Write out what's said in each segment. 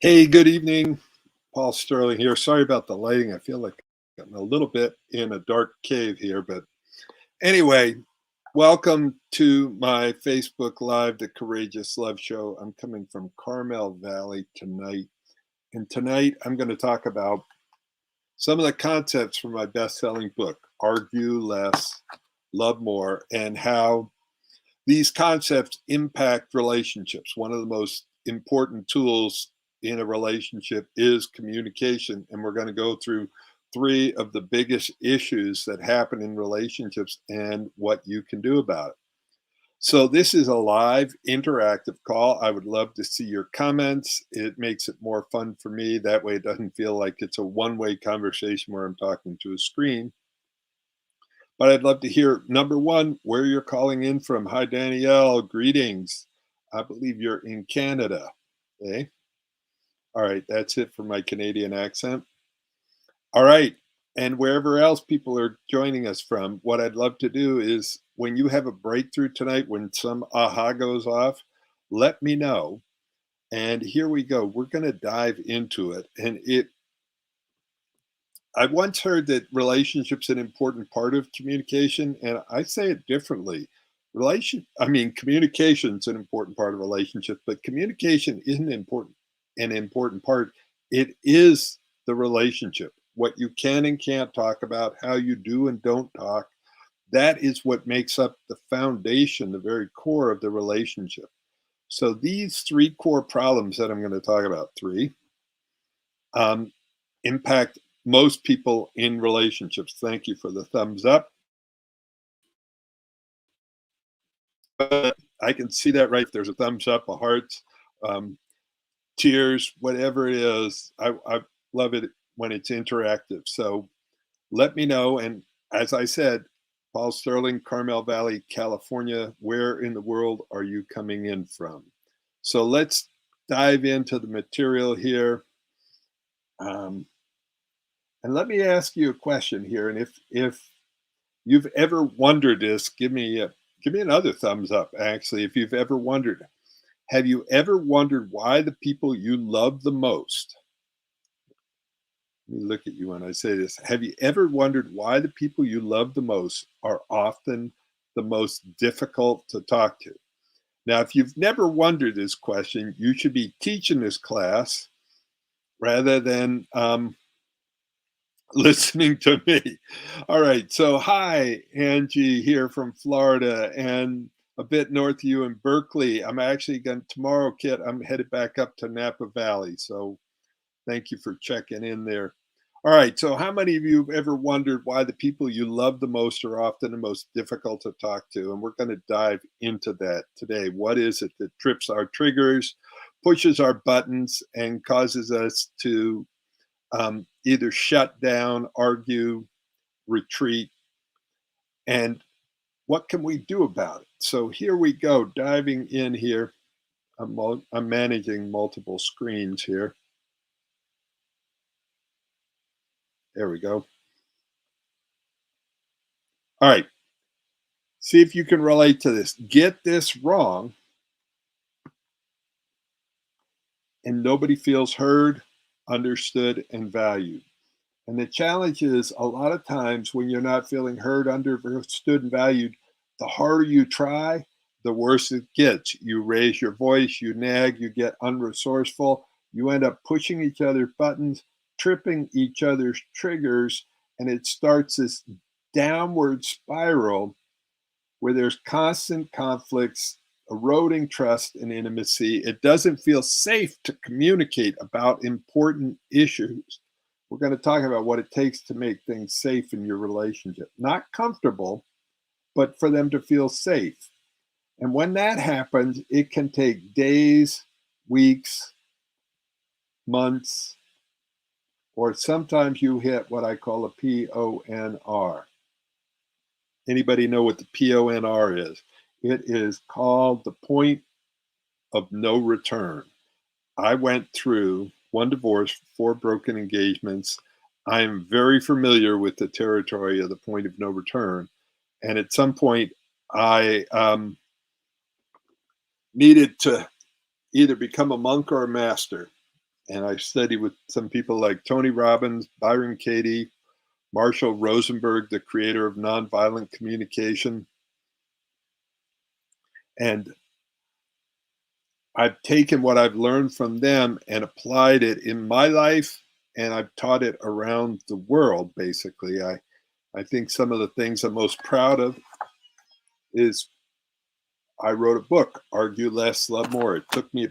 Hey, good evening. Paul Sterling here. Sorry about the lighting. I feel like I'm a little bit in a dark cave here, but anyway, welcome to my Facebook Live, The Courageous Love Show. I'm coming from Carmel Valley tonight. And tonight I'm going to talk about some of the concepts from my best-selling book, Argue Less, Love More, and how these concepts impact relationships. One of the most important tools in a relationship is communication. And we're going to go through three of the biggest issues that happen in relationships and what you can do about it. So this is a live interactive call. I would love to see your comments. It makes it more fun for me. That way it doesn't feel like it's a one-way conversation where I'm talking to a screen. But I'd love to hear, number one, where you're calling in from. Hi, Danielle. Greetings. I believe you're in Canada. Okay. All right. That's it for my Canadian accent. All right. And wherever else people are joining us from, what I'd love to do is when you have a breakthrough tonight, when some aha goes off, let me know. And here we go. We're going to dive into it. And I once heard that relationships an important part of communication, and I say it differently. Communication's an important part of relationship, but communication isn't an important part. It is the relationship. What you can and can't talk about, how you do and don't talk, that is what makes up the foundation, the very core of the relationship. So these three core problems that I'm going to talk about, impact most people in relationships. Thank you for the thumbs up. I can see that right. If there's a thumbs up, a heart, cheers, whatever it is. I love it when it's interactive. So let me know. And as I said, Paul Sterling, Carmel Valley, California, where in the world are you coming in from? So let's dive into the material here. And let me ask you a question here. And if you've ever wondered this, give me another thumbs up. Actually, if you've ever wondered, have you ever wondered why the people you love the most? Let me look at you when I say this. Have you ever wondered why the people you love the most are often the most difficult to talk to? Now, if you've never wondered this question, you should be teaching this class rather than listening to me. All right. So, hi, Angie here from Florida and a bit north of you in Berkeley. I'm actually going tomorrow, Kit. I'm headed back up to Napa Valley. So, thank you for checking in there. All right. So, how many of you have ever wondered why the people you love the most are often the most difficult to talk to? And we're going to dive into that today. What is it that trips our triggers, pushes our buttons, and causes us to either shut down, argue, retreat, and what can we do about it? So here we go, diving in here. I'm managing multiple screens here. There we go. All right. See if you can relate to this. Get this wrong, and nobody feels heard, understood, and valued. And the challenge is a lot of times when you're not feeling heard, understood, and valued, the harder you try, the worse it gets. You raise your voice, you nag, you get unresourceful, you end up pushing each other's buttons, tripping each other's triggers, and it starts this downward spiral where there's constant conflicts, eroding trust and intimacy. It doesn't feel safe to communicate about important issues. We're going to talk about what it takes to make things safe in your relationship. Not comfortable, but for them to feel safe. And when that happens, it can take days, weeks, months, or sometimes you hit what I call a PONR. Anybody know what the PONR is? It is called the point of no return. I went through one divorce, 4 broken engagements. I am very familiar with the territory of the point of no return. And at some point, I needed to either become a monk or a master. And I studied with some people like Tony Robbins, Byron Katie, Marshall Rosenberg, the creator of nonviolent communication. And I've taken what I've learned from them and applied it in my life, and I've taught it around the world, basically. I think some of the things I'm most proud of is I wrote a book, Argue Less, Love More. It took me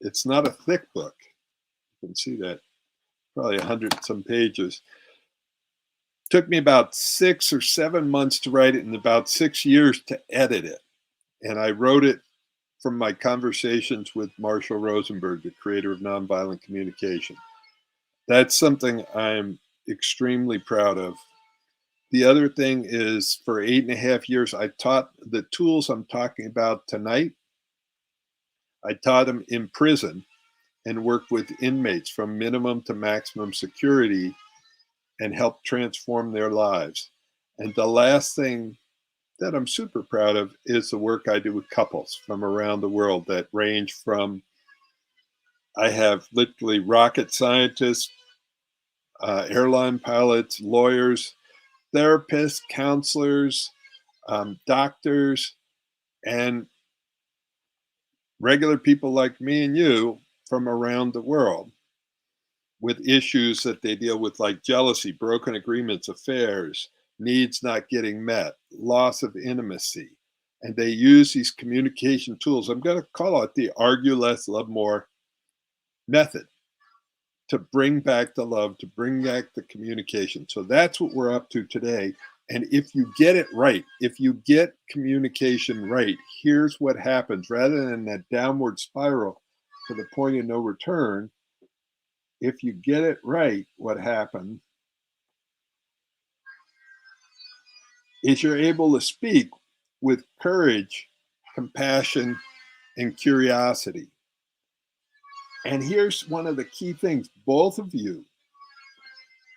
it's not a thick book. You can see that, probably 100 some pages. Took me about 6 or 7 months to write it and about 6 years to edit it. And I wrote it from my conversations with Marshall Rosenberg, the creator of nonviolent communication. That's something I'm extremely proud of. The other thing is for 8.5 years, I taught the tools I'm talking about tonight. I taught them in prison and worked with inmates from minimum to maximum security and helped transform their lives. And the last thing that I'm super proud of is the work I do with couples from around the world that range from, I have literally rocket scientists, airline pilots, lawyers, therapists, counselors, doctors, and regular people like me and you from around the world with issues that they deal with, like jealousy, broken agreements, affairs, needs not getting met, loss of intimacy. And they use these communication tools. I'm going to call it the Argue Less, Love More method to bring back the love, to bring back the communication. So that's what we're up to today. And if you get it right, if you get communication right, here's what happens. Rather than that downward spiral to the point of no return, if you get it right, what happens is you're able to speak with courage, compassion, and curiosity. And here's one of the key things, both of you.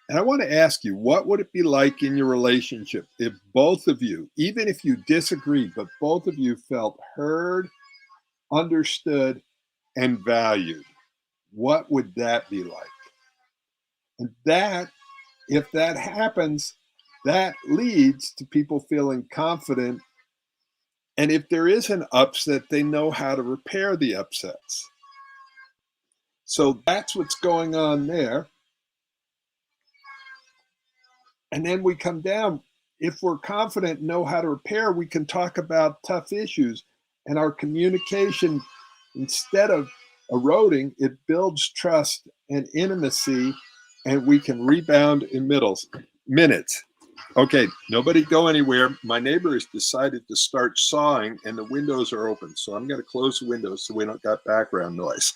And I want to ask you, what would it be like in your relationship if both of you, even if you disagreed, but both of you felt heard, understood, and valued? What would that be like? And that, if that happens, that leads to people feeling confident. And if there is an upset, they know how to repair the upsets. So that's what's going on there. And then we come down. If we're confident, know how to repair, we can talk about tough issues. And our communication, instead of eroding, it builds trust and intimacy, and we can rebound in minutes. Okay, nobody go anywhere. My neighbor has decided to start sawing, and the windows are open. So I'm going to close the windows so we don't got background noise.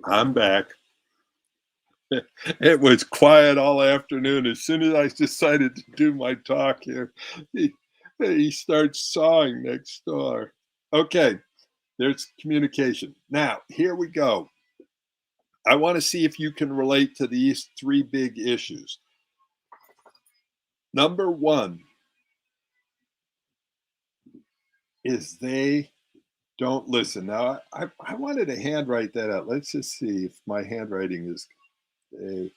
I'm back. It was quiet all afternoon. As soon as I decided to do my talk here, he starts sawing next door. Okay, there's communication. Now, here we go. I want to see if you can relate to these 3 big issues. Number 1 is they don't listen. Now, I wanted to handwrite that out. Let's just see if my handwriting is a.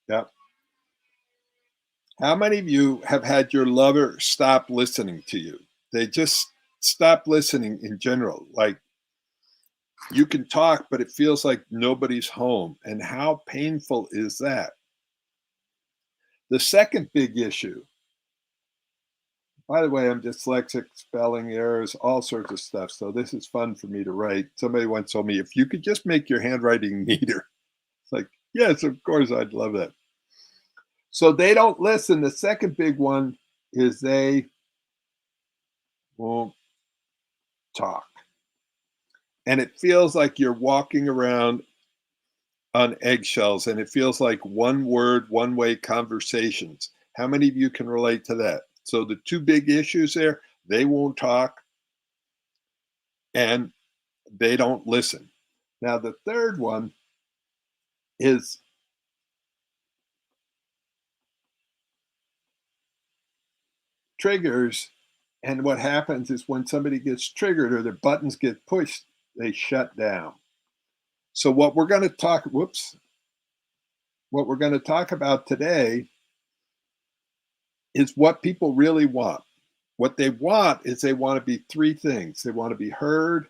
Yeah. How many of you have had your lover stop listening to you? They just stop listening in general. Like you can talk, but it feels like nobody's home. And how painful is that? The second big issue, by the way, I'm dyslexic, spelling errors, all sorts of stuff. So this is fun for me to write. Somebody once told me, if you could just make your handwriting neater. It's like, yes, of course, I'd love that. So they don't listen. The second big one is they won't talk. And it feels like you're walking around on eggshells and it feels like one word, one way conversations. How many of you can relate to that? So the two big issues there, they won't talk and they don't listen. Now, the third one is triggers. And what happens is when somebody gets triggered or their buttons get pushed, they shut down. So what we're going to talk about today is what people really want. What they want is they want to be three things. They want to be heard,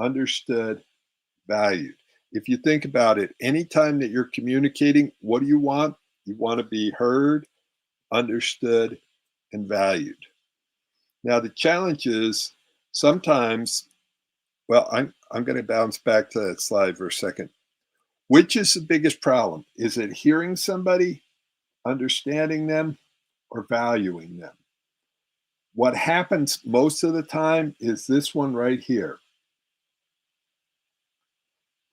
understood, valued. If you think about it, anytime that you're communicating, what do you want? You want to be heard, understood, and valued. Now, the challenge is sometimes, well, I'm going to bounce back to that slide for a second. Which is the biggest problem? Is it hearing somebody, understanding them, or valuing them? What happens most of the time is this one right here.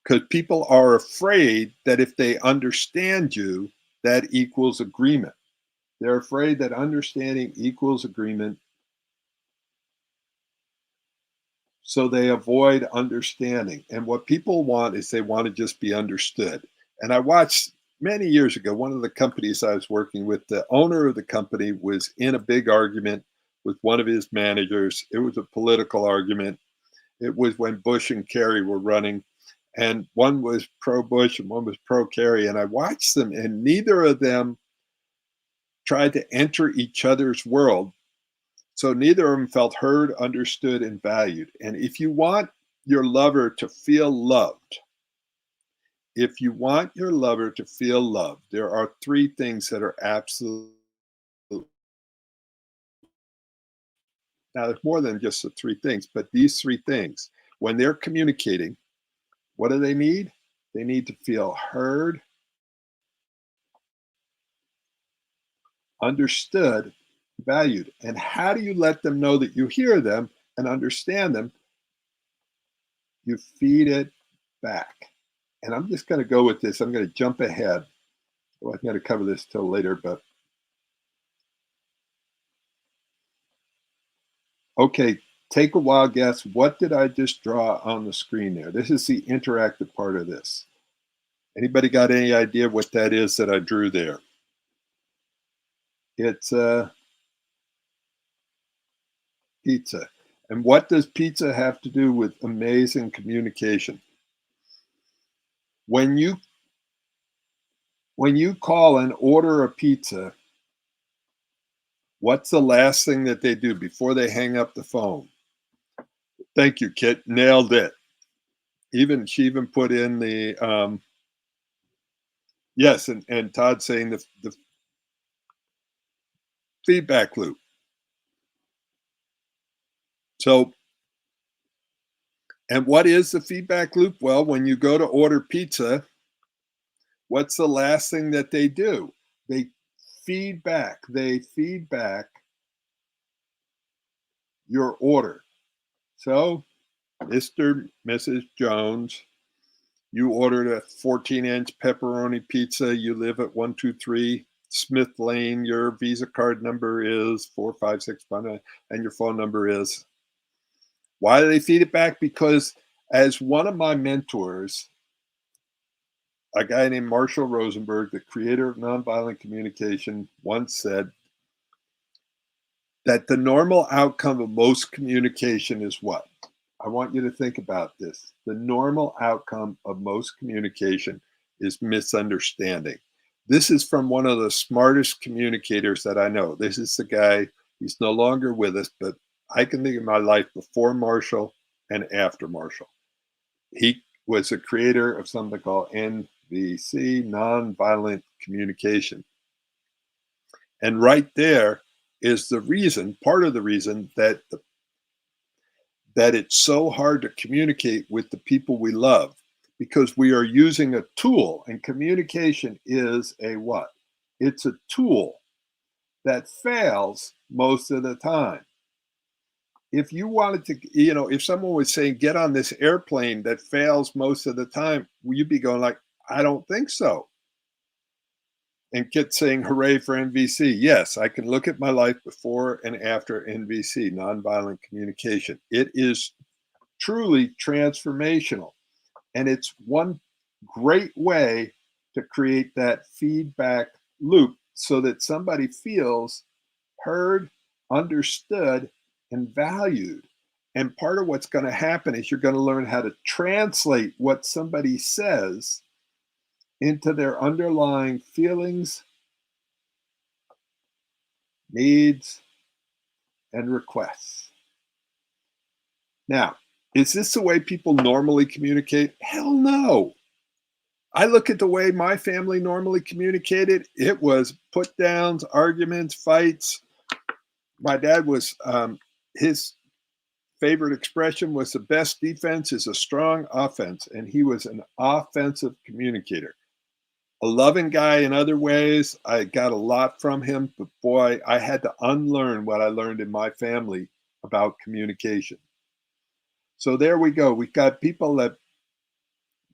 Because people are afraid that if they understand you, that equals agreement. They're afraid that understanding equals agreement, so they avoid understanding. And what people want is they want to just be understood. And I watched many years ago, one of the companies I was working with, the owner of the company was in a big argument with one of his managers. It was a political argument. It was when Bush and Kerry were running, and one was pro Bush and one was pro Kerry. And I watched them, and neither of them tried to enter each other's world. So neither of them felt heard, understood, and valued. And if you want your lover to feel loved, if you want your lover to feel loved, there are three things that are absolute. Now, there's more than just the three things, but these three things, when they're communicating, what do they need? They need to feel heard, understood, valued. And how do you let them know that you hear them and understand them? You feed it back. And I'm just going to go with this. I'm going to jump ahead. Well, I'm going to cover this till later, but okay, take a wild guess. What did I just draw on the screen there? This is the interactive part of this. Anybody got any idea what that is that I drew there? It's pizza. And what does pizza have to do with amazing communication? When you call and order a pizza, what's the last thing that they do before they hang up the phone? Thank you, Kit. Nailed it. She even put in the yes, and Todd saying the feedback loop. So, and what is the feedback loop? Well, when you go to order pizza, what's the last thing that they do? They feed back. They feed back your order. So, Mr. Mrs. Jones, you ordered a 14-inch pepperoni pizza. You live at 123 Smith Lane. Your Visa card number is 45659, and your phone number is. Why do they feed it back? Because as one of my mentors, a guy named Marshall Rosenberg, the creator of nonviolent communication, once said that the normal outcome of most communication is what? I want you to think about this. The normal outcome of most communication is misunderstanding. This is from one of the smartest communicators that I know. This is the guy, he's no longer with us, but I can think of my life before Marshall and after Marshall. He was a creator of something called NVC, nonviolent communication. And right there is the reason, part of the reason that it's so hard to communicate with the people we love, because we are using a tool, and communication is a what? It's a tool that fails most of the time. If you wanted to, if someone was saying, get on this airplane that fails most of the time, you'd be going like, I don't think so. And kept saying, hooray for NVC. Yes, I can look at my life before and after NVC, nonviolent communication. It is truly transformational. And it's one great way to create that feedback loop so that somebody feels heard, understood, and valued. And part of what's going to happen is you're going to learn how to translate what somebody says into their underlying feelings, needs, and requests. Now, is this the way people normally communicate? Hell no. I look at the way my family normally communicated. It was put downs, arguments, fights. My dad was, his favorite expression was the best defense is a strong offense. And he was an offensive communicator. A loving guy in other ways. I got a lot from him, but boy, I had to unlearn what I learned in my family about communication. So there we go. We've got people that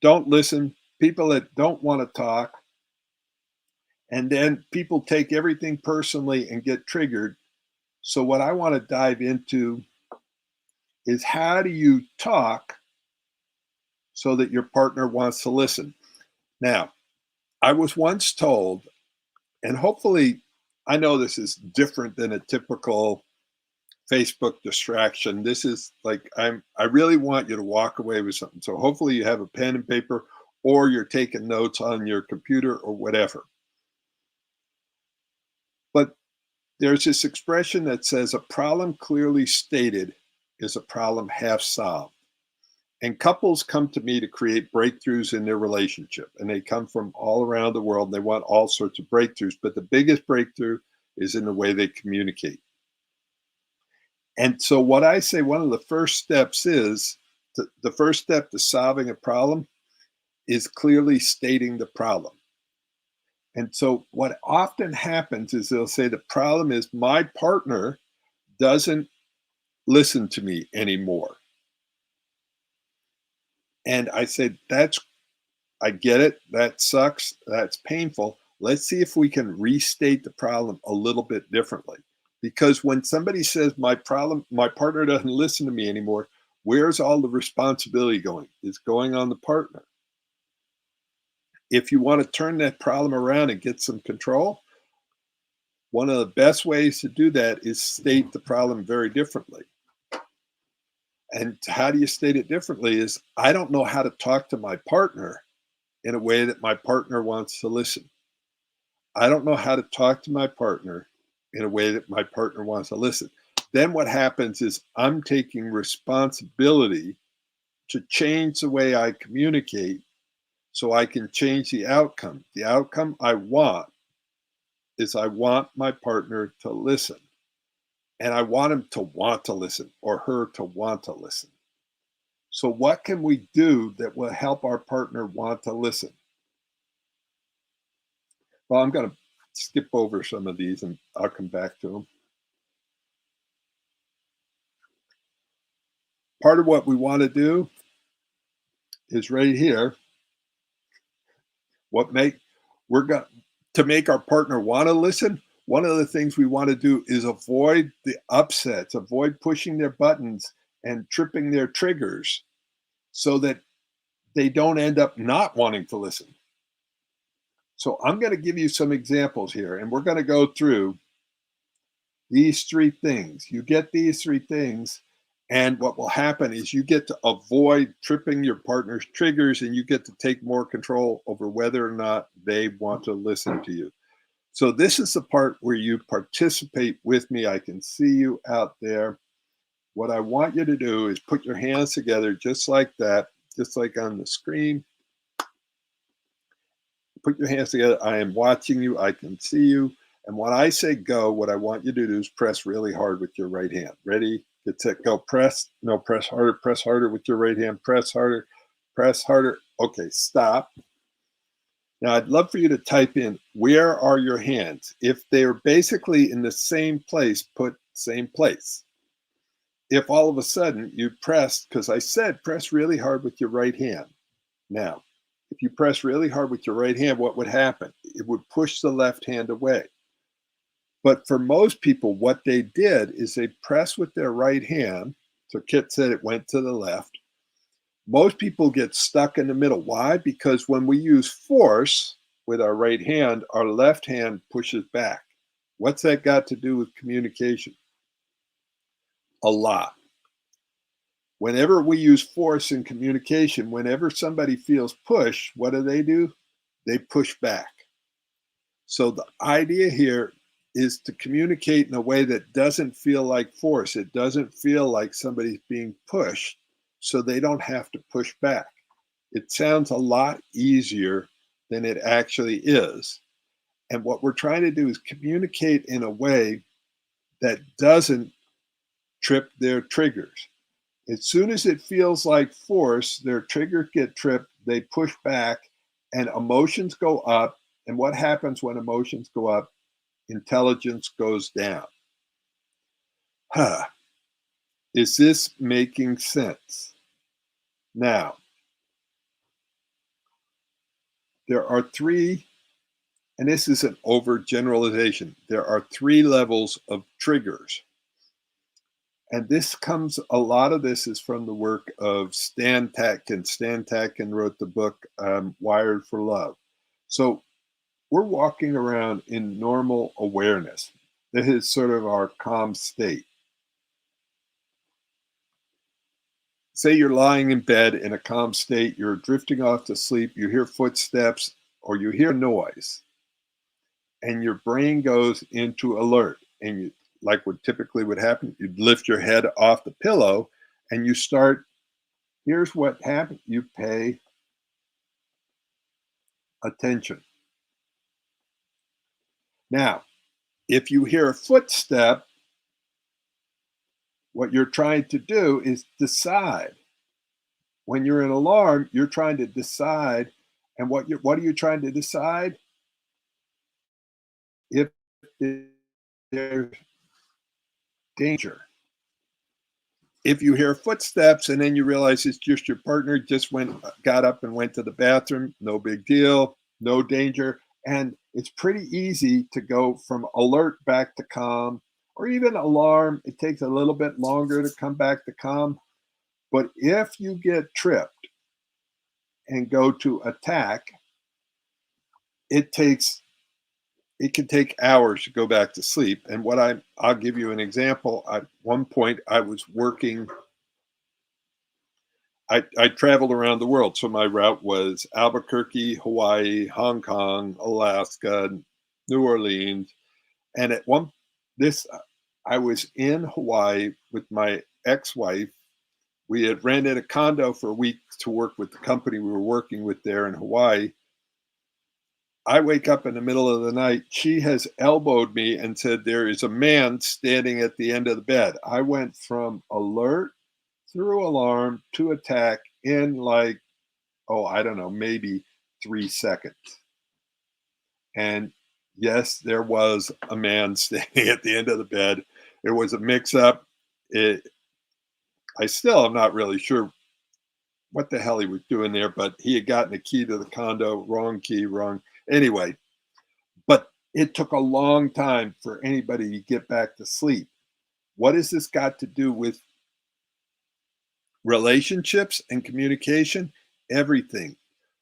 don't listen, people that don't want to talk, and then people take everything personally and get triggered. So what I want to dive into is, how do you talk so that your partner wants to listen? Now, I was once told, and hopefully I know this is different than a typical Facebook distraction. This is like, I really want you to walk away with something. So hopefully you have a pen and paper, or you're taking notes on your computer or whatever. But there's this expression that says a problem clearly stated is a problem half solved. And couples come to me to create breakthroughs in their relationship, and they come from all around the world. And they want all sorts of breakthroughs, but the biggest breakthrough is in the way they communicate. And so what I say, one of the first steps is, the first step to solving a problem is clearly stating the problem. And so what often happens is they'll say, the problem is my partner doesn't listen to me anymore. And I said, I get it. That sucks. That's painful. Let's see if we can restate the problem a little bit differently. Because when somebody says my partner doesn't listen to me anymore, where's all the responsibility going? It's going on the partner. If you want to turn that problem around and get some control, one of the best ways to do that is state the problem very differently. And how do you state it differently is, I don't know how to talk to my partner in a way that my partner wants to listen. I don't know how to talk to my partner in a way that my partner wants to listen. Then what happens is, I'm taking responsibility to change the way I communicate so I can change the outcome. The outcome I want is, I want my partner to listen. And I want him to want to listen, or her to want to listen. So what can we do that will help our partner want to listen? Well, I'm going to skip over some of these and I'll come back to them. Part of what we want to do is right here. We're going to make our partner want to listen. One of the things we want to do is avoid the upsets, avoid pushing their buttons and tripping their triggers, so that they don't end up not wanting to listen. So I'm going to give you some examples here, and we're going to go through these three things. You get these three things, And what will happen is you get to avoid tripping your partner's triggers, and you get to take more control over whether or not they want to listen to you. So this is the part where you participate with me. I can see you out there. What I want you to do is put your hands together just like that, just like on the screen. Put your hands together. I am watching you. I can see you. And when I say go, what I want you to do is press really hard with your right hand. Ready? Get set, go. Press. No, press harder with your right hand. Press harder. Press harder. Okay, stop. Now, I'd love for you to type in, where are your hands? If they're basically in the same place, put same place. If all of a sudden you press, because I said press really hard with your right hand. Now, if you press really hard with your right hand, what would happen? It would push the left hand away. But for most people, what they did is they press with their right hand. So Kit said it went to the left. Most people get stuck in the middle. Why? Because when we use force with our right hand, our left hand pushes back. What's that got to do with communication? A lot. Whenever we use force in communication, whenever somebody feels push, what do? They push back. So the idea here is to communicate in a way that doesn't feel like force. It doesn't feel like somebody's being pushed, so they don't have to push back. It sounds a lot easier than it actually is. And what we're trying to do is communicate in a way that doesn't trip their triggers. As soon as it feels like force, their triggers get tripped, they push back, and emotions go up. And what happens when emotions go up? Intelligence goes down. Huh. Is this making sense? Now, there are three, and this is an overgeneralization. There are three levels of triggers. And a lot of this is from the work of Stan Tatkin. Stan Tatkin wrote the book Wired for Love. So we're walking around in normal awareness. This is sort of our calm state. Say you're lying in bed in a calm state, you're drifting off to sleep, you hear footsteps or you hear noise, and your brain goes into alert. And you, like what typically would happen, you'd lift your head off the pillow and you start, here's what happens, you pay attention. Now, if you hear a footstep, what you're trying to do is decide. When you're in alarm, you're trying to decide. And what are you trying to decide? If there's danger. If you hear footsteps and then you realize it's just your partner got up and went to the bathroom, no big deal, no danger. And it's pretty easy to go from alert back to calm, or even alarm. It takes a little bit longer to come back to calm. But if you get tripped and go to attack, it can take hours to go back to sleep. And I'll give you an example. At one point I was working, I traveled around the world. So my route was Albuquerque, Hawaii, Hong Kong, Alaska, New Orleans. And I was in Hawaii with my ex-wife. We had rented a condo for a week to work with the company we were working with there in Hawaii. I wake up in the middle of the night. She has elbowed me and said, there is a man standing at the end of the bed. I went from alert through alarm to attack in like, I don't know, maybe 3 seconds. And yes, there was a man standing at the end of the bed. It was a mix up. I still am not really sure what the hell he was doing there, but he had gotten a key to the condo, wrong key, wrong. Anyway, but it took a long time for anybody to get back to sleep. What has this got to do with relationships and communication? Everything.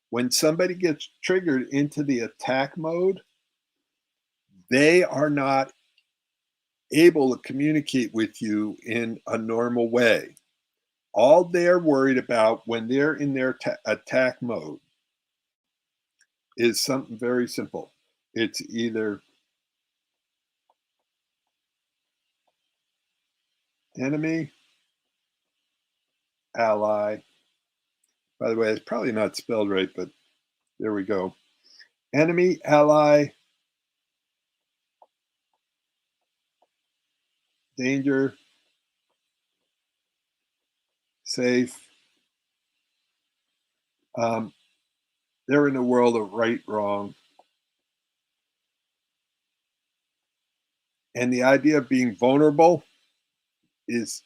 When somebody gets triggered into the attack mode, they are not able to communicate with you in a normal way. All they're worried about when they're in their attack mode is something very simple. It's either enemy, ally. By the way, it's probably not spelled right, but there we go. Enemy, ally, danger, safe. Um, they're in a world of right, wrong. And the idea of being vulnerable is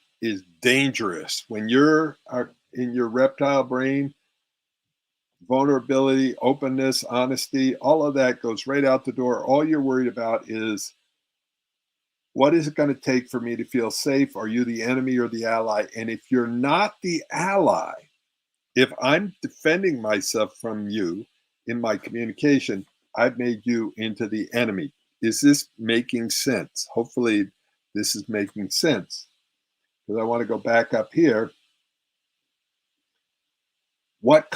dangerous. When you're in your reptile brain, vulnerability, openness, honesty, all of that goes right out the door. All you're worried about is what is it going to take for me to feel safe? Are you the enemy or the ally? And if you're not the ally, if I'm defending myself from you in my communication, I've made you into the enemy. Is this making sense? Hopefully, this is making sense. Because I want to go back up here. What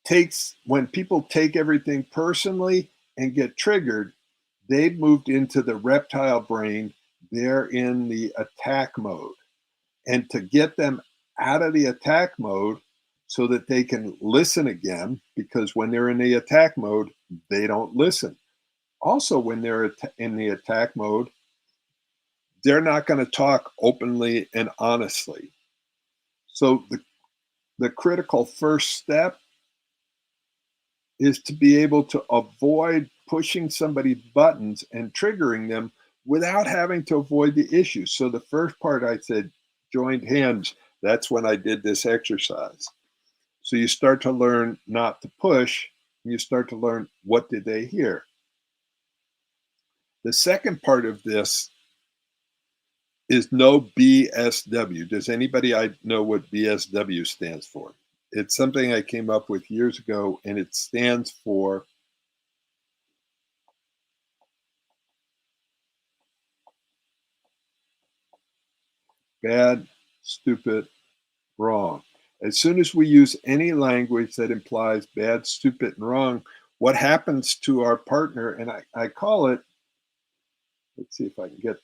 takes, when people take everything personally and get triggered, they've moved into the reptile brain. They're in the attack mode. And to get them out of the attack mode so that they can listen again, because when they're in the attack mode, they don't listen. Also, when they're in the attack mode, they're not going to talk openly and honestly. So the critical first step is to be able to avoid pushing somebody's buttons and triggering them without having to avoid the issue. So the first part I said, joined hands, that's when I did this exercise. So you start to learn not to push, and you start to learn what did they hear. The second part of this is no BSW. Does anybody know what BSW stands for? It's something I came up with years ago, and it stands for bad, stupid, wrong. As soon as we use any language that implies bad, stupid, and wrong, what happens to our partner, and I call it, let's see if I can get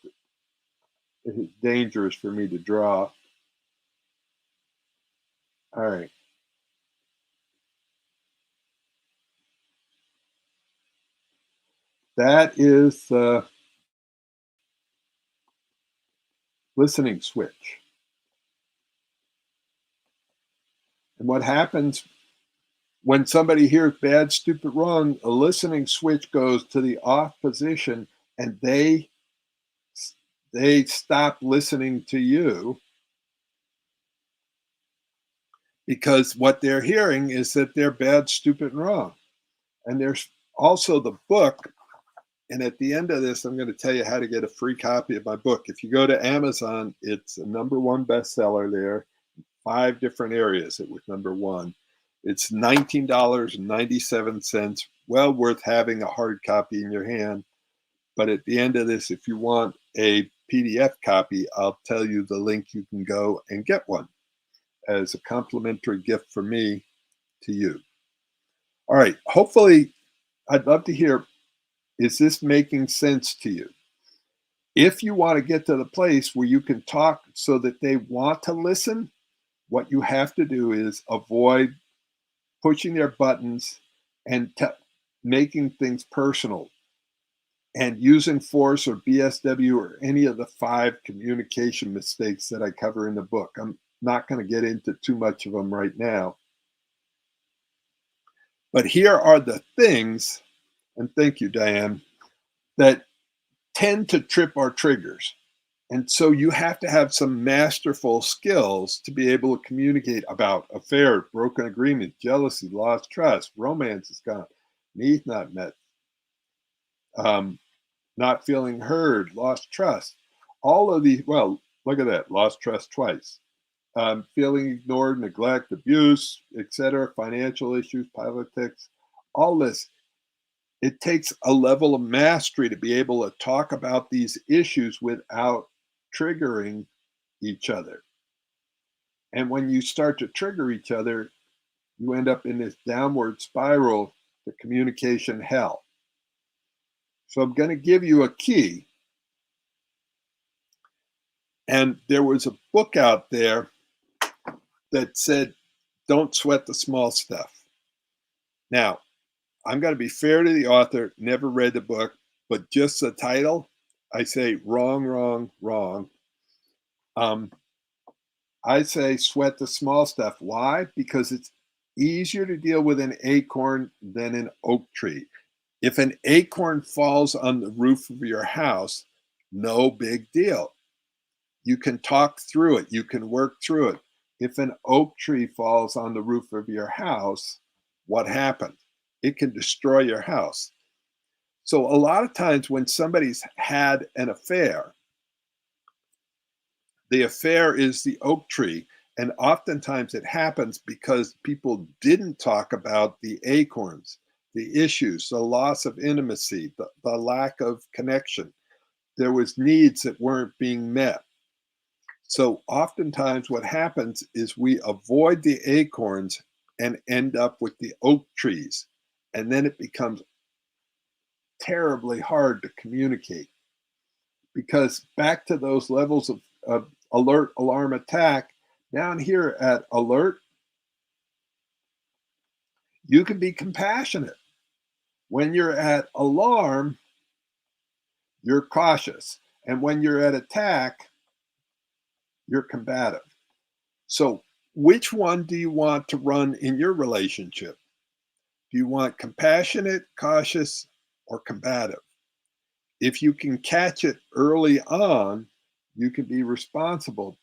it's dangerous for me to draw. All right. That is the listening switch. And what happens when somebody hears bad, stupid, wrong, a listening switch goes to the off position and they stop listening to you because what they're hearing is that they're bad, stupid, and wrong. And there's also the book. And at the end of this, I'm going to tell you how to get a free copy of my book. If you go to Amazon, it's a #1 bestseller there. 5 different areas. It was #1. It's $19.97. Well worth having a hard copy in your hand. But at the end of this, if you want a PDF copy, I'll tell you the link you can go and get one as a complimentary gift from me to you. All right. Hopefully, I'd love to hear, is this making sense to you? If you want to get to the place where you can talk so that they want to listen, what you have to do is avoid pushing their buttons and making things personal and using force or BSW or any of the 5 communication mistakes that I cover in the book. I'm not going to get into too much of them right now. But here are the things, and thank you, Diane, that tend to trip our triggers. And so you have to have some masterful skills to be able to communicate about affairs, broken agreements, jealousy, lost trust, romance is gone, needs not met, not feeling heard, lost trust. All of these, well, look at that, lost trust twice. Feeling ignored, neglect, abuse, etc., financial issues, politics, all this. it takes a level of mastery to be able to talk about these issues without triggering each other. And when you start to trigger each other, you end up in this downward spiral to communication hell. So I'm going to give you a key. And there was a book out there that said, don't sweat the small stuff. Now, I'm going to be fair to the author, never read the book, but just the title, I say wrong, wrong, wrong. Um, I say sweat the small stuff. Why? Because it's easier to deal with an acorn than an oak tree. If an acorn falls on the roof of your house, no big deal. You can talk through it. You can work through it. If an oak tree falls on the roof of your house, what happens? It can destroy your house. So a lot of times when somebody's had an affair, the affair is the oak tree. And oftentimes it happens because people didn't talk about the acorns, the issues, the loss of intimacy, the lack of connection. There was needs that weren't being met. So oftentimes what happens is we avoid the acorns and end up with the oak trees. And then it becomes terribly hard to communicate because back to those levels of alert, alarm, attack, down here at alert, you can be compassionate. When you're at alarm, you're cautious. And when you're at attack, you're combative. So which one do you want to run in your relationship? Do you want compassionate, cautious, or combative? If you can catch it early on, you can be responsible.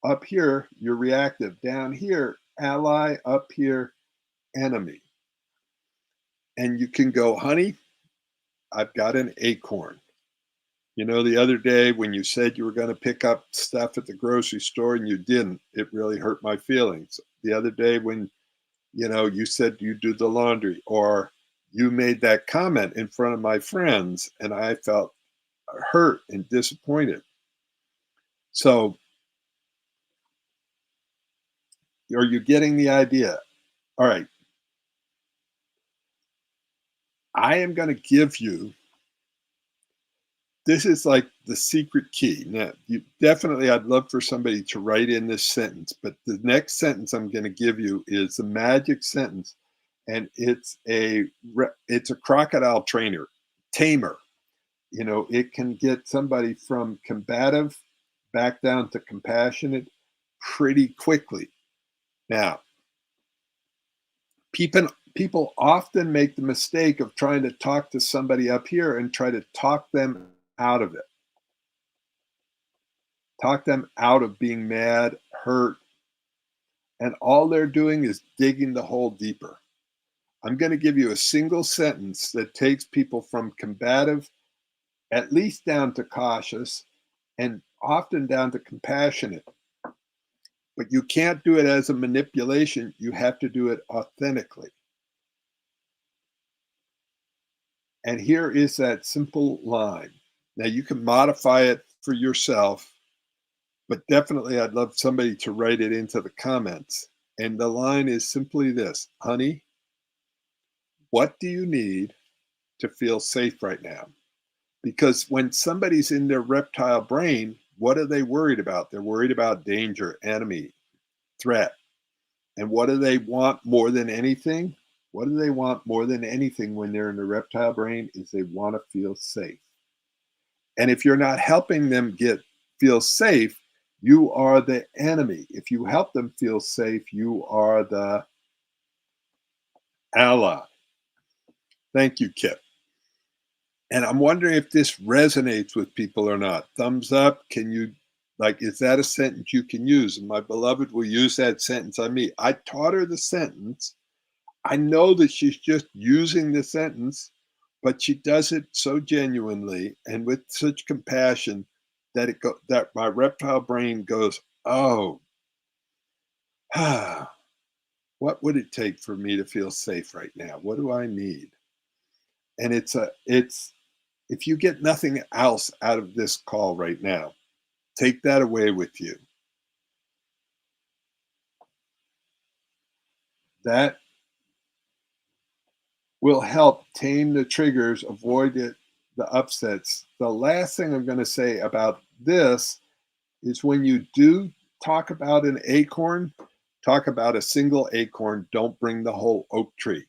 Up here, you're reactive. Down here, ally. Up here, enemy. And you can go, honey, I've got an acorn. You know, the other day when you said you were going to pick up stuff at the grocery store and you didn't, it really hurt my feelings. The other day when, you said you do the laundry, or you made that comment in front of my friends and I felt hurt and disappointed. So, are you getting the idea? All right. I am going to give you, this is like the secret key. Now, I'd love for somebody to write in this sentence, but the next sentence I'm going to give you is the magic sentence, and it's a crocodile tamer. It can get somebody from combative back down to compassionate pretty quickly. Now, people often make the mistake of trying to talk to somebody up here and try to talk them out of it. Talk them out of being mad, hurt, and all they're doing is digging the hole deeper. I'm going to give you a single sentence that takes people from combative, at least down to cautious, and often down to compassionate. But you can't do it as a manipulation. You have to do it authentically. And here is that simple line. Now you can modify it for yourself, but definitely I'd love somebody to write it into the comments. And the line is simply this: honey, what do you need to feel safe right now? Because when somebody's in their reptile brain, what are they worried about? They're worried about danger, enemy, threat. And what do they want more than anything? What do they want more than anything when they're in the reptile brain is they want to feel safe. And if you're not helping them feel safe, you are the enemy. If you help them feel safe, you are the ally. Thank you, Kip. And I'm wondering if this resonates with people or not. Thumbs up. Is that a sentence you can use? And my beloved will use that sentence on me. I taught her the sentence. I know that she's just using the sentence, but she does it so genuinely and with such compassion that that my reptile brain goes, oh, what would it take for me to feel safe right now? What do I need? And it's if you get nothing else out of this call right now, take that away with you. That will help tame the triggers, avoid the upsets. The last thing I'm going to say about this is when you do talk about an acorn, talk about a single acorn. Don't bring the whole oak tree.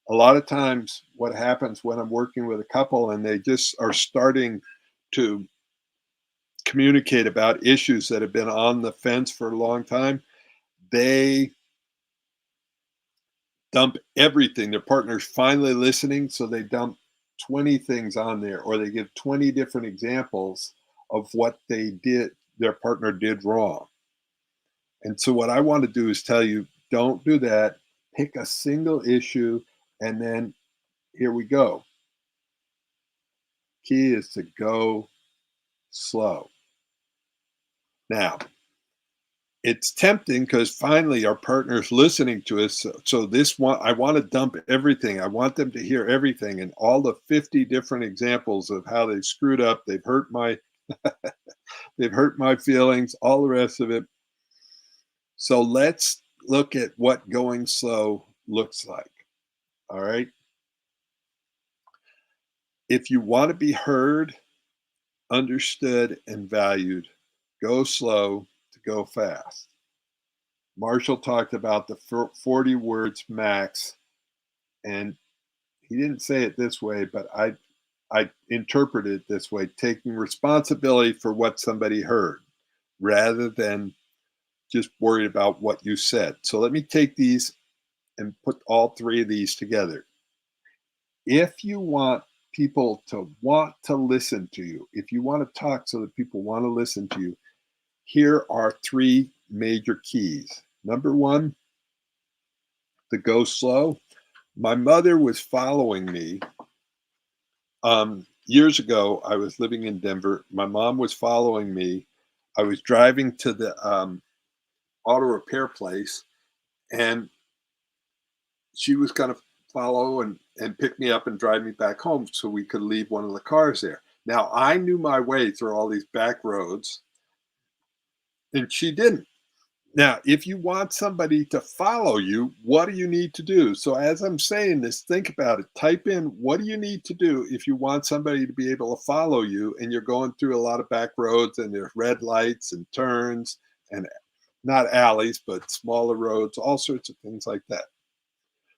A lot of times, what happens when I'm working with a couple and they just are starting to communicate about issues that have been on the fence for a long time, they dump everything. Their partner's finally listening, so they dump 20 things on there, or they give 20 different examples of what their partner did wrong. And so, what I want to do is tell you, don't do that. Pick a single issue, and then here we go. Key is to go slow. Now, it's tempting because finally our partner's listening to us. So this one, I want to dump everything. I want them to hear everything and all the 50 different examples of how they've screwed up. They've hurt my feelings, all the rest of it. So let's look at what going slow looks like. All right. If you want to be heard, understood, and valued, go slow to go fast. Marshall talked about the 40 words max, and he didn't say it this way, but I interpret it this way: taking responsibility for what somebody heard rather than just worried about what you said. So let me take these and put all three of these together. If you want people to want to listen to you, if you want to talk so that people want to listen to you, here are three major keys. Number one, to go slow. My mother was following me. Years ago, I was living in Denver. My mom was following me. I was driving to the auto repair place, and she was going to follow and pick me up and drive me back home so we could leave one of the cars there. Now, I knew my way through all these back roads, and she didn't. Now, if you want somebody to follow you, what do you need to do? So, as I'm saying this, think about it. Type in what do you need to do if you want somebody to be able to follow you and you're going through a lot of back roads and there's red lights and turns and not alleys, but smaller roads, all sorts of things like that.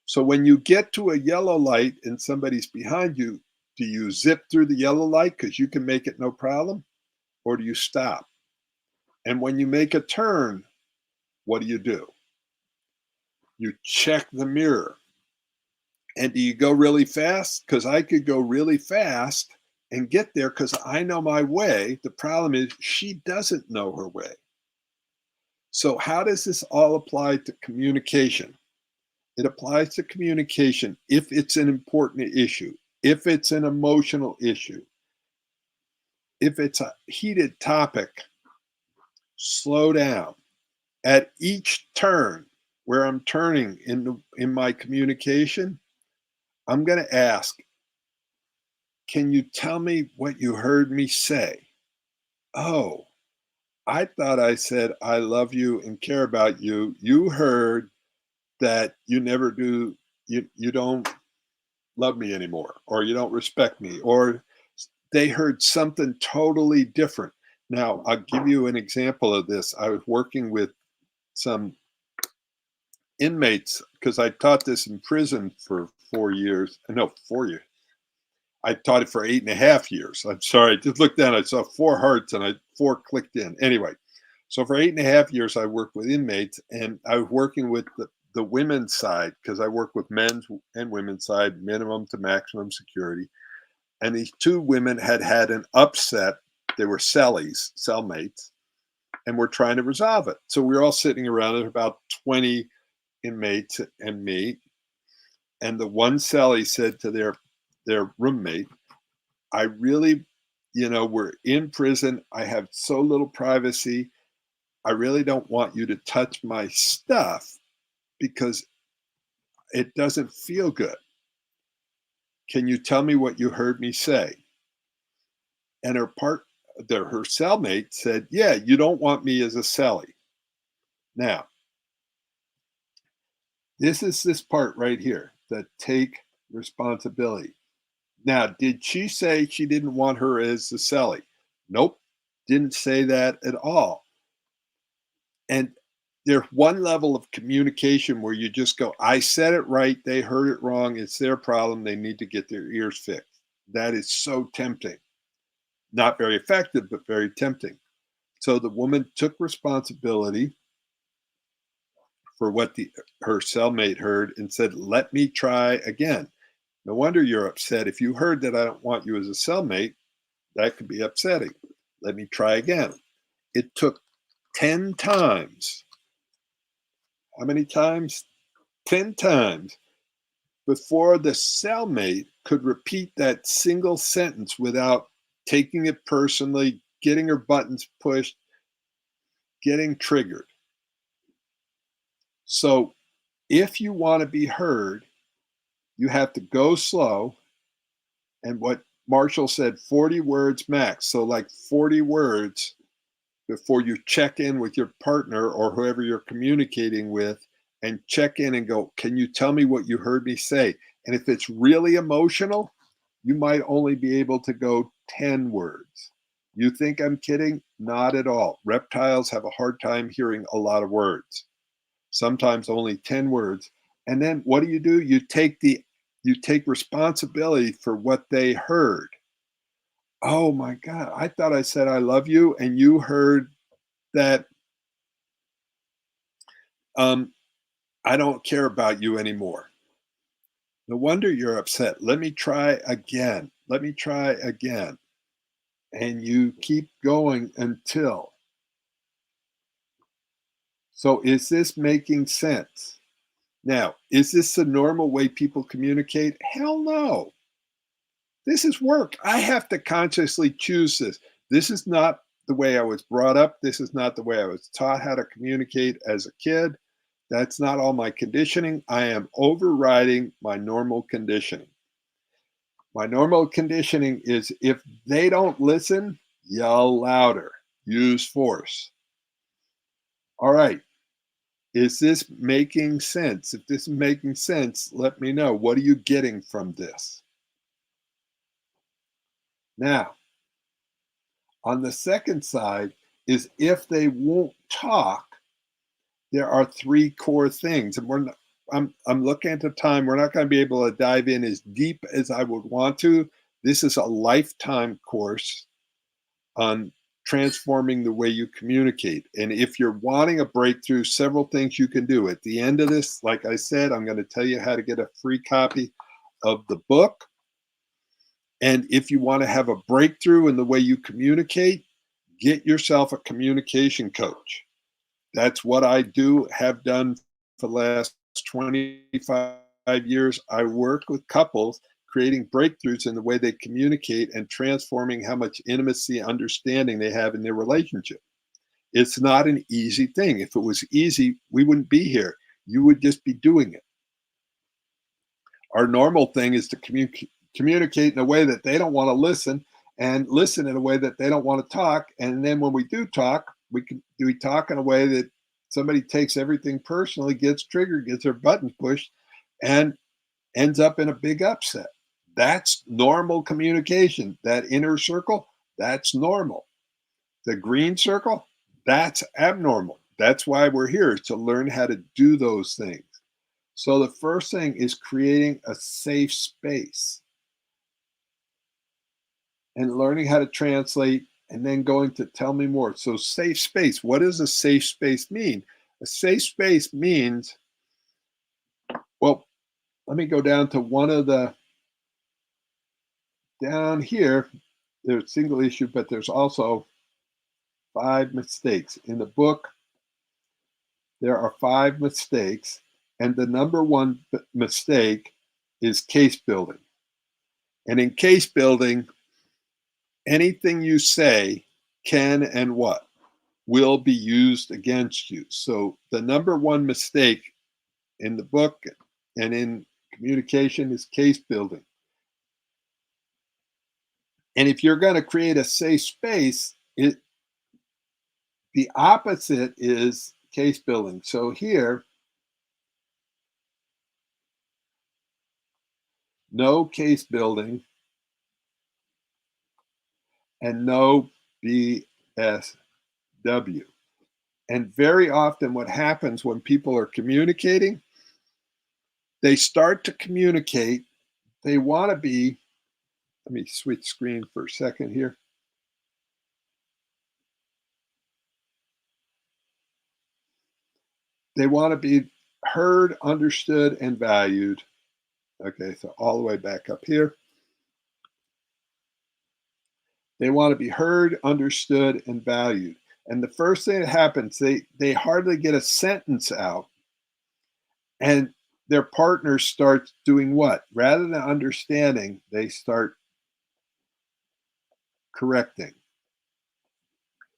So, when you get to a yellow light and somebody's behind you, do you zip through the yellow light because you can make it no problem? Or do you stop? And when you make a turn, what do? You check the mirror. And do you go really fast? Because I could go really fast and get there because I know my way. The problem is she doesn't know her way. So, how does this all apply to communication? It applies to communication if it's an important issue, if it's an emotional issue, if it's a heated topic, slow down. At each turn where I'm turning in my communication, I'm going to ask, can you tell me what you heard me say? Oh, I thought I said I love you and care about you. You heard that you never do, you don't love me anymore, or you don't respect me, or they heard something totally different. Now, I'll give you an example of this. I was working with some inmates because I taught this in prison for 4 years. No, 4 years. I taught it for 8.5 years. I'm sorry. I just looked down. I saw four hearts and four clicked in. Anyway, so for 8.5 years, I worked with inmates, and I was working with the women's side because I work with men's and women's side, minimum to maximum security. And these two women had an upset. They were cellmates, and we're trying to resolve it. So we were all sitting around. There's about 20 inmates and me. And the one cellie said to their roommate, I really, we're in prison. I have so little privacy. I really don't want you to touch my stuff because it doesn't feel good. Can you tell me what you heard me say? And her cellmate said, yeah, you don't want me as a cellie. Now, this is this part right here, the take responsibility. Now, did she say she didn't want her as a cellie? Nope, didn't say that at all. And there's one level of communication where you just go, I said it right, they heard it wrong, it's their problem, they need to get their ears fixed. That is so tempting. Not very effective, but very tempting. So the woman took responsibility for what her cellmate heard and said, let me try again. No wonder you're upset. If you heard that I don't want you as a cellmate, that could be upsetting. Let me try again. It took 10 times. How many times? 10 times before the cellmate could repeat that single sentence without taking it personally, getting her buttons pushed, getting triggered. So if you want to be heard, you have to go slow. And what Marshall said, 40 words max. So like 40 words before you check in with your partner or whoever you're communicating with, and check in and go, can you tell me what you heard me say? And if it's really emotional, you might only be able to go 10 words. You think I'm kidding? Not at all. Reptiles have a hard time hearing a lot of words, sometimes only 10 words. And then what do? You take responsibility for what they heard. Oh my God, I thought I said I love you, and you heard that I don't care about you anymore. No wonder you're upset. Let me try again. Let me try again. And you keep going until. So is this making sense? Now, is this the normal way people communicate? Hell no. This is work. I have to consciously choose this. This is not the way I was brought up. This is not the way I was taught how to communicate as a kid. That's not all my conditioning. I am overriding my normal conditioning. My normal conditioning is if they don't listen, yell louder, use force. All right. Is this making sense? If this is making sense, let me know. What are you getting from this? Now, on the second side is if they won't talk, there are three core things. And I'm looking at the time. We're not going to be able to dive in as deep as I would want to. This is a lifetime course on transforming the way you communicate. And if you're wanting a breakthrough, several things you can do. At the end of this, like I said, I'm going to tell you how to get a free copy of the book. And if you want to have a breakthrough in the way you communicate, get yourself a communication coach. That's what I have done for the last 25 years. I work with couples creating breakthroughs in the way they communicate and transforming how much intimacy, understanding they have in their relationship. It's not an easy thing. If it was easy, we wouldn't be here. You would just be doing it. Our normal thing is to communicate in a way that they don't want to listen, and listen in a way that they don't want to talk. And then when we do talk, we talk in a way that somebody takes everything personally, gets triggered, gets their buttons pushed, and ends up in a big upset. That's normal communication. That inner circle, that's normal. The green circle, that's abnormal. That's why we're here, to learn how to do those things. So the first thing is creating a safe space and learning how to translate, and then going to tell me more. So safe space, what does a safe space mean? A safe space means, well, let me go down to one of the, down here, there's single issue, but there's also 5 mistakes. In the book, there are 5 mistakes, and the number one mistake is case building. And in case building, anything you say can and what will be used against you. So the number one mistake in the book and in communication is case building. And if you're going to create a safe space, the opposite is case building. So here, no case building and no BSW. And very often, what happens when people are communicating, they start to communicate. They want to be, let me switch screen for a second here. They want to be heard, understood, and valued. Okay, so all the way back up here. They want to be heard, understood, and valued. And the first thing that happens, they hardly get a sentence out, and their partner starts doing what? Rather than understanding, they start correcting.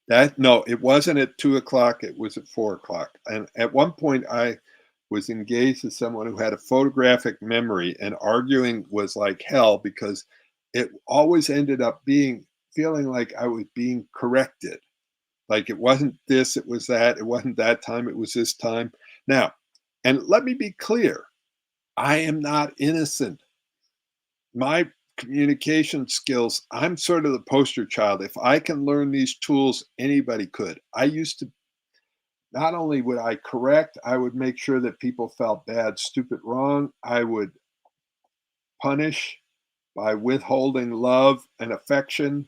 That no, it wasn't at 2 o'clock, it was at 4 o'clock. And at one point I was engaged with someone who had a photographic memory, and arguing was like hell because it always ended up being feeling like I was being corrected. Like it wasn't this, it was that, it wasn't that time, it was this time. Now, and let me be clear, I am not innocent. My communication skills, I'm sort of the poster child. If I can learn these tools, anybody could. I used to, not only would I correct, I would make sure that people felt bad, stupid, wrong. I would punish by withholding love and affection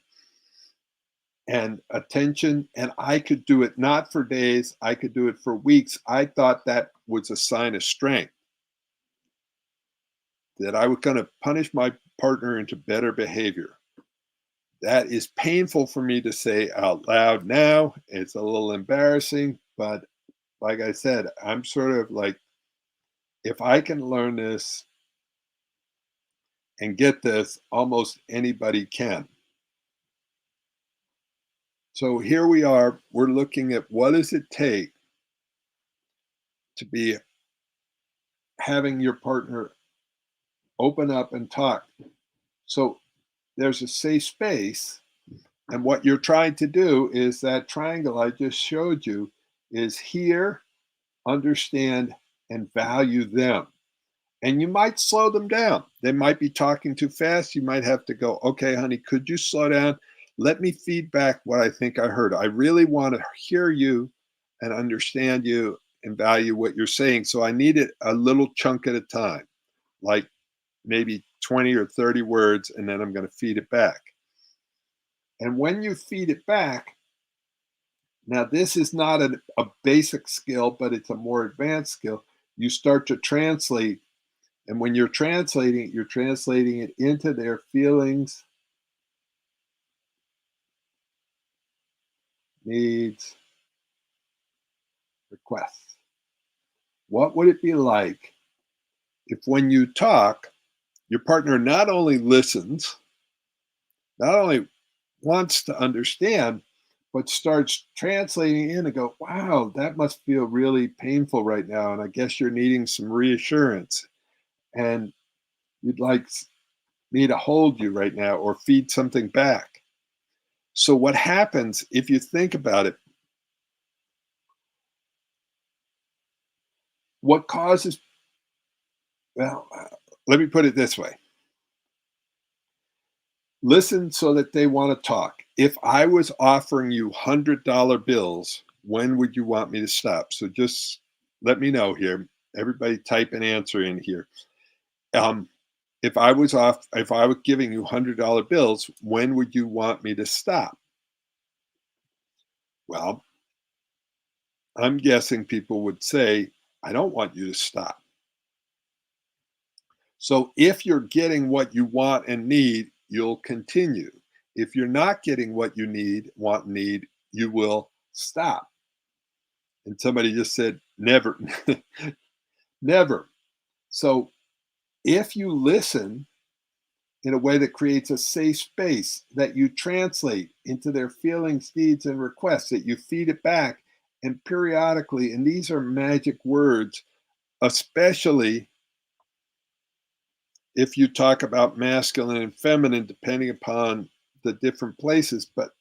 and attention. And I could do it not for days, I could do it for weeks. I thought that was a sign of strength, that I was going to punish my partner into better behavior. That is painful for me to say out loud now. It's a little embarrassing, but like I said, I'm sort of like, if I can learn this and get this, almost anybody can. So here we are, we're looking at what does it take to be having your partner open up and talk. So there's a safe space. And what you're trying to do is that triangle I just showed you is hear, understand, and value them. And you might slow them down. They might be talking too fast. You might have to go, okay, honey, could you slow down? Let me feedback what I think I heard. I really want to hear you and understand you and value what you're saying. So I need it a little chunk at a time, like maybe 20 or 30 words, and then I'm going to feed it back. And when you feed it back, now this is not a basic skill, but it's a more advanced skill. You start to translate. And when you're translating it into their feelings, needs, requests. What would it be like if when you talk, your partner not only listens, not only wants to understand, but starts translating in and go, wow, that must feel really painful right now. And I guess you're needing some reassurance. And you'd like me to hold you right now or feed something back. So, what happens if you think about it? What causes, well, let me put it this way, listen so that they want to talk. If I was offering you $100 bills, when would you want me to stop? So, just let me know here. Everybody type an answer in here. Um, if I was giving you $100 bills, when would you want me to stop? Well, I'm guessing people would say, I don't want you to stop. So if you're getting what you want and need, you'll continue. If you're not getting what you need, want, need, you will stop. And somebody just said, never, never. So if you listen in a way that creates a safe space that you translate into their feelings, needs, and requests, that you feed it back, and periodically, and these are magic words, especially if you talk about masculine and feminine, depending upon the different places, but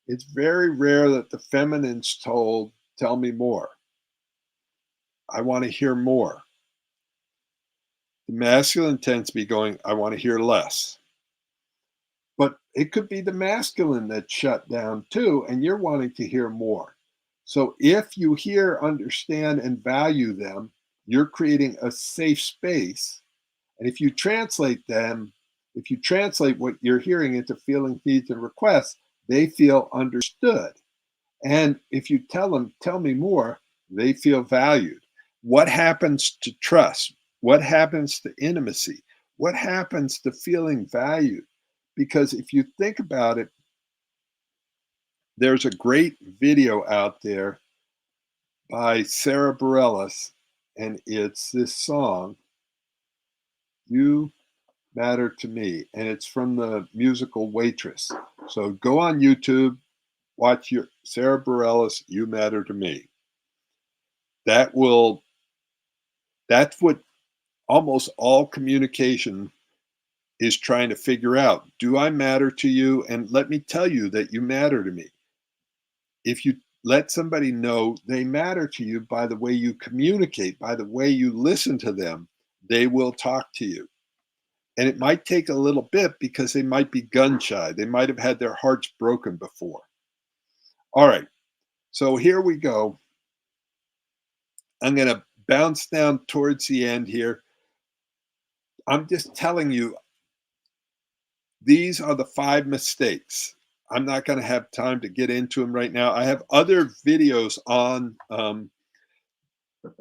it's very rare that the feminine's told, tell me more. I want to hear more. The masculine tends to be going, I want to hear less. But it could be the masculine that's shut down too, and you're wanting to hear more. So if you hear, understand, and value them, you're creating a safe space. And if you translate what you're hearing into feelings, needs, and requests, they feel understood. And if you tell them, tell me more, they feel valued. What happens to trust? What happens to intimacy? What happens to feeling valued? Because if you think about it, there's a great video out there by Sarah Bareilles, and it's this song, You Matter to Me, and it's from the musical Waitress. So go on YouTube, watch your Sarah Bareilles, You Matter to Me. That will that's what almost all communication is trying to figure out. Do I matter to you? And let me tell you that you matter to me. If you let somebody know they matter to you by the way you communicate, by the way you listen to them, they will talk to you. And it might take a little bit because they might be gun shy. They might have had their hearts broken before. All right. So here we go. I'm going to bounce down towards the end here. I'm just telling you, these are the 5 mistakes. I'm not going to have time to get into them right now. I have other videos on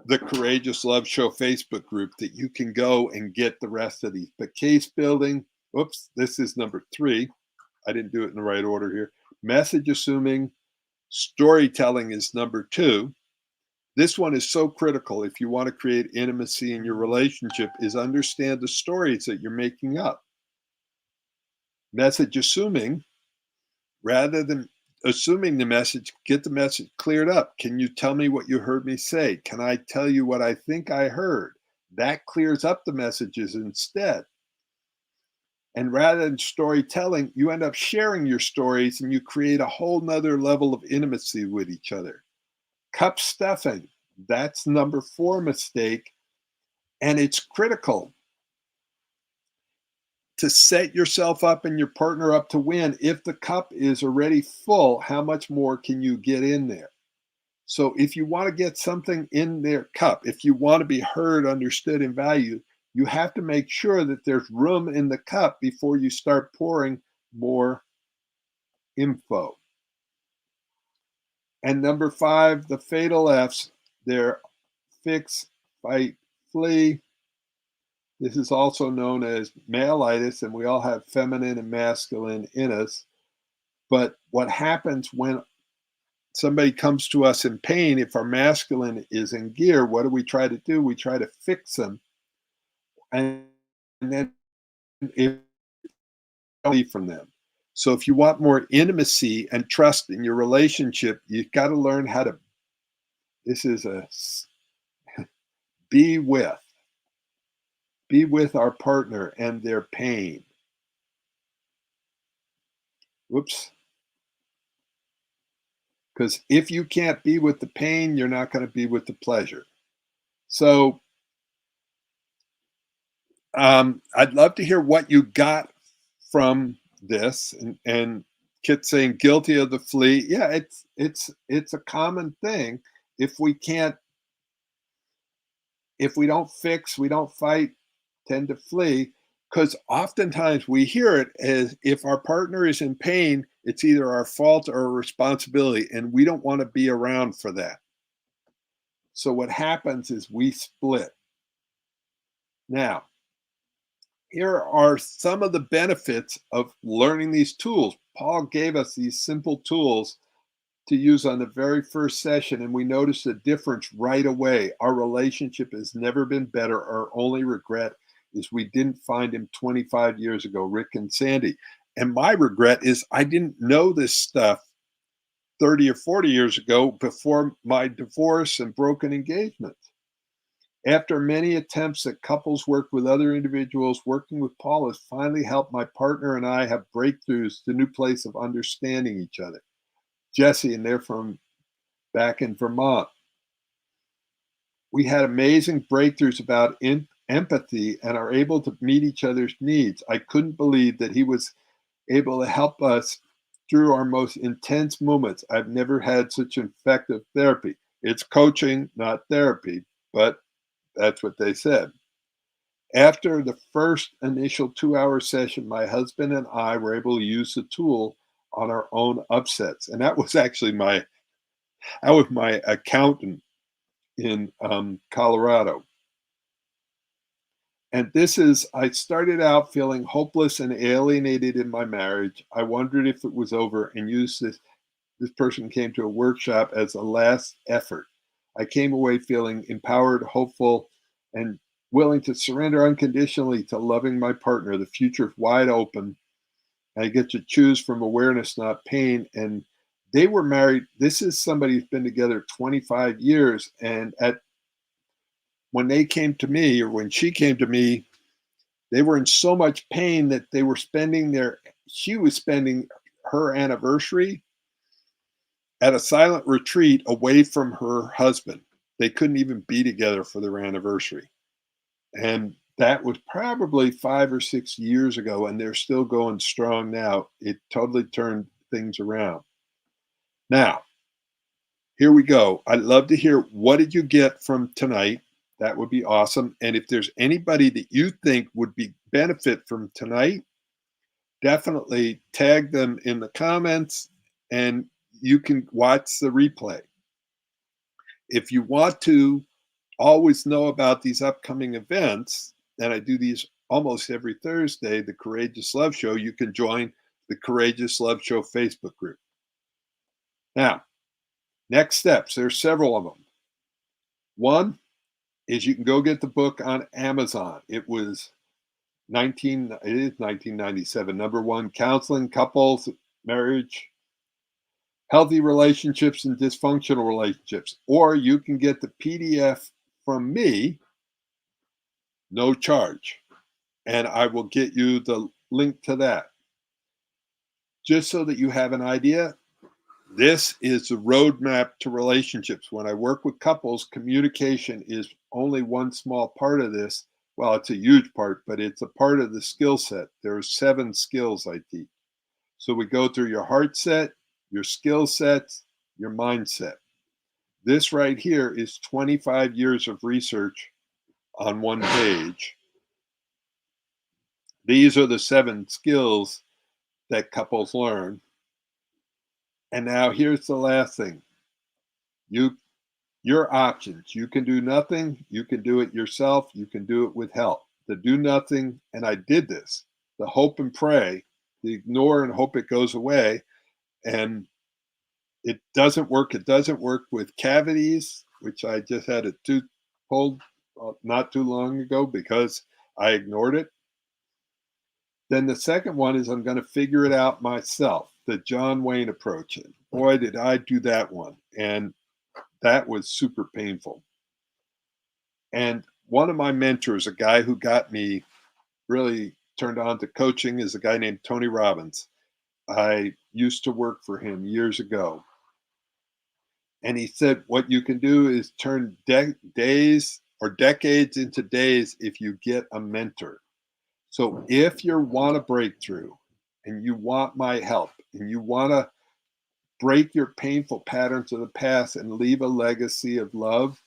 the Courageous Love Show Facebook group that you can go and get the rest of these. But case building, whoops, this is number 3. I didn't do it in the right order here. Message assuming, storytelling is number 2. This one is so critical if you want to create intimacy in your relationship, is understand the stories that you're making up. Message assuming, rather than assuming the message, get the message cleared up. Can you tell me what you heard me say? Can I tell you what I think I heard? That clears up the messages instead. And rather than storytelling, you end up sharing your stories and you create a whole nother level of intimacy with each other. Cup stuffing, that's number 4 mistake. And it's critical to set yourself up and your partner up to win. If the cup is already full, how much more can you get in there? So if you want to get something in their cup, if you want to be heard, understood, and valued, you have to make sure that there's room in the cup before you start pouring more info. And number 5, the fatal F's, they're fix, fight, flee. This is also known as maleitis, and we all have feminine and masculine in us. But what happens when somebody comes to us in pain, if our masculine is in gear, what do we try to do? We try to fix them. And then if leave from them. So if you want more intimacy and trust in your relationship, you've got to learn how to, this is a be with. Be with our partner and their pain. Whoops. Because if you can't be with the pain, you're not going to be with the pleasure. So I'd love to hear what you got from this. And Kit saying guilty of the flea. Yeah, it's a common thing. If we don't fix, we don't fight, tend to flee. Because oftentimes we hear it as if our partner is in pain, it's either our fault or a responsibility, and we don't want to be around for that. So what happens is we split. Now, here are some of the benefits of learning these tools. Paul gave us these simple tools to use on the very first session, and we noticed a difference right away. Our relationship has never been better. Our only regret is we didn't find him 25 years ago, Rick and Sandy. And my regret is I didn't know this stuff 30 or 40 years ago before my divorce and broken engagement. After many attempts at couples work with other individuals, working with Paul has finally helped my partner and I have breakthroughs to new place of understanding each other. Jesse, and they're from back in Vermont. We had amazing breakthroughs about empathy and are able to meet each other's needs. I couldn't believe that he was able to help us through our most intense moments. I've never had such effective therapy. It's coaching, not therapy, but that's what they said. After the first initial 2-hour session, my husband and I were able to use the tool on our own upsets. And that was actually my accountant in Colorado. And I started out feeling hopeless and alienated in my marriage. I wondered if it was over and used this person came to a workshop as a last effort. I came away feeling empowered, hopeful, and willing to surrender unconditionally to loving my partner. The future is wide open. I get to choose from awareness, not pain. And they were married. This is somebody who's been together 25 years. And when they came to me, or when she came to me, they were in so much pain that she was spending her anniversary at a silent retreat away from her husband. They couldn't even be together for their anniversary. And that was probably 5 or 6 years ago, and they're still going strong now. It totally turned things around. Now, here we go. I'd love to hear, what did you get from tonight? That would be awesome. And if there's anybody that you think would be benefit from tonight, definitely tag them in the comments and you can watch the replay. If you want to always know about these upcoming events, and I do these almost every Thursday, the Courageous Love Show, you can join the Courageous Love Show Facebook group. Now, next steps, there's several of them. One is you can go get the book on Amazon. It is 1997, number one, Counseling Couples, Marriage, Healthy Relationships and Dysfunctional Relationships. Or you can get the PDF from me, no charge. And I will get you the link to that. Just so that you have an idea, this is the roadmap to relationships. When I work with couples, communication is only one small part of this. Well, it's a huge part, but it's a part of the skill set. There are 7 skills I teach. So we go through your heart set, your skill sets, your mindset. This right here is 25 years of research on one page. These are the 7 skills that couples learn. And now here's the last thing. Your options. You can do nothing. You can do it yourself. You can do it with help. The do nothing, and I did this. The hope and pray, the ignore and hope it goes away. And it doesn't work. It doesn't work with cavities, which I just had a tooth pulled not too long ago because I ignored it. Then the second one is I'm going to figure it out myself, the John Wayne approach. And boy, did I do that one. And that was super painful. And one of my mentors, a guy who got me really turned on to coaching, is a guy named Tony Robbins. I used to work for him years ago. And he said, what you can do is turn days or decades into days if you get a mentor. So if you want a breakthrough and you want my help and you want to break your painful patterns of the past and leave a legacy of love,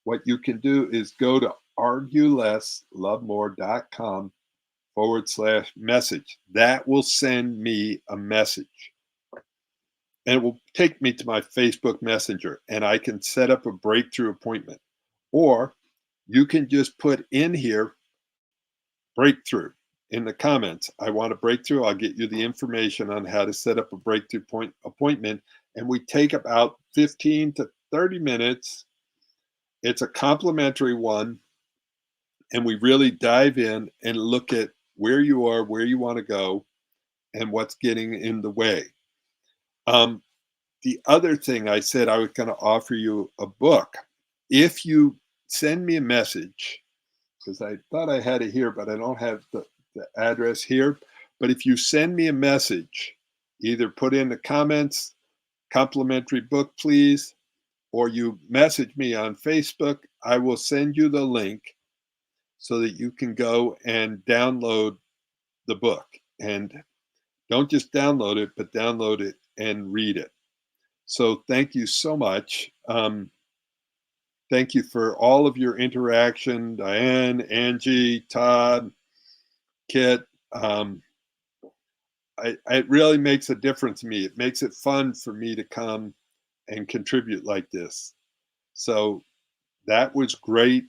what you can do is go to arguelesslovemore.com/message. That will send me a message. And it will take me to my Facebook Messenger, and I can set up a breakthrough appointment. Or you can just put in here breakthrough in the comments. I want a breakthrough. I'll get you the information on how to set up a breakthrough appointment. And we take about 15 to 30 minutes. It's a complimentary one. And we really dive in and look at where you are, where you want to go, and what's getting in the way. The other thing I said, I was going to offer you a book. If you send me a message, because I thought I had it here, but I don't have the address here. But if you send me a message, either put in the comments, complimentary book, please, or you message me on Facebook, I will send you the link so that you can go and download the book. And don't just download it, but download it and read it. So thank you so much. Thank you for all of your interaction, Diane, Angie, Todd, Kit. It really makes a difference to me. It makes it fun for me to come and contribute like this. So that was great.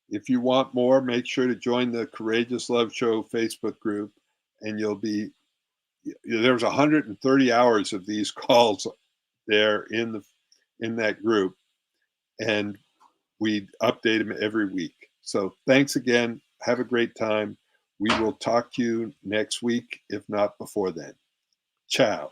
If you want more, make sure to join the Courageous Love Show Facebook group, and you'll be, there's 130 hours of these calls there in that group, and we update them every week. So thanks again. Have a great time. We will talk to you next week, if not before then. Ciao.